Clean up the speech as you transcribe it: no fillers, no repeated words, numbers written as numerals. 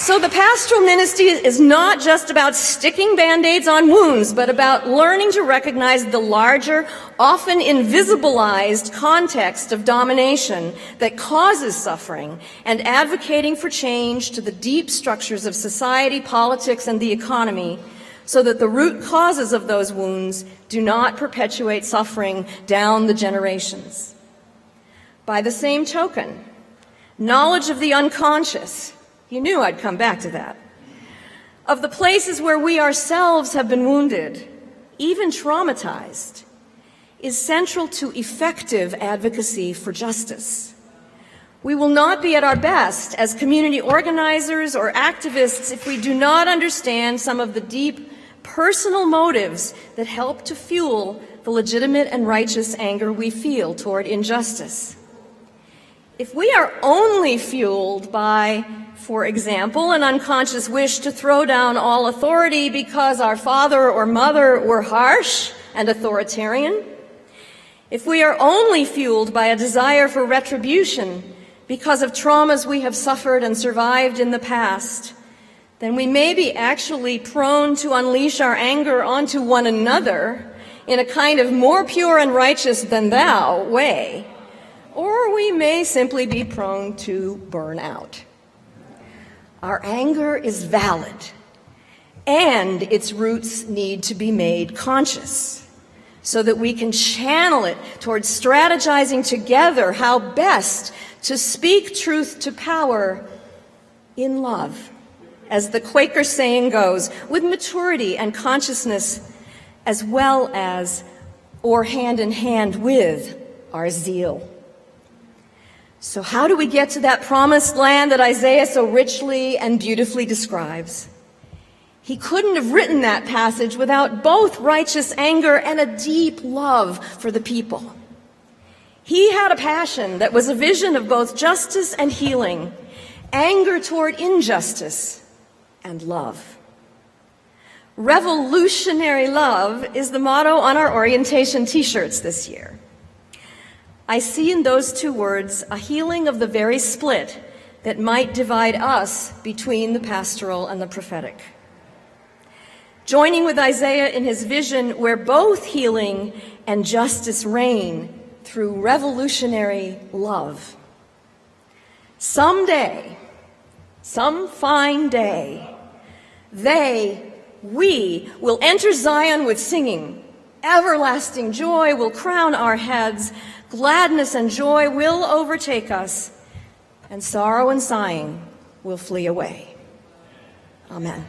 So the pastoral ministry is not just about sticking Band-Aids on wounds, but about learning to recognize the larger, often invisibilized context of domination that causes suffering and advocating for change to the deep structures of society, politics, and the economy so that the root causes of those wounds do not perpetuate suffering down the generations. By the same token, knowledge of the unconscious, you knew I'd come back to that, of the places where we ourselves have been wounded, even traumatized, is central to effective advocacy for justice. We will not be at our best as community organizers or activists if we do not understand some of the deep personal motives that help to fuel the legitimate and righteous anger we feel toward injustice. If we are only fueled by, for example, an unconscious wish to throw down all authority because our father or mother were harsh and authoritarian, if we are only fueled by a desire for retribution because of traumas we have suffered and survived in the past, then we may be actually prone to unleash our anger onto one another in a kind of more pure and righteous than thou way, or we may simply be prone to burn out. Our anger is valid, and its roots need to be made conscious so that we can channel it towards strategizing together how best to speak truth to power in love, as the Quaker saying goes, with maturity and consciousness, as well as, or hand in hand with, our zeal. So how do we get to that promised land that Isaiah so richly and beautifully describes? He couldn't have written that passage without both righteous anger and a deep love for the people. He had a passion that was a vision of both justice and healing, anger toward injustice, and love. Revolutionary love is the motto on our orientation t-shirts this year. I see in those two words a healing of the very split that might divide us between the pastoral and the prophetic. Joining with Isaiah in his vision where both healing and justice reign through revolutionary love. Someday, some fine day, we will enter Zion with singing. Everlasting joy will crown our heads. Gladness and joy will overtake us, and sorrow and sighing will flee away. Amen.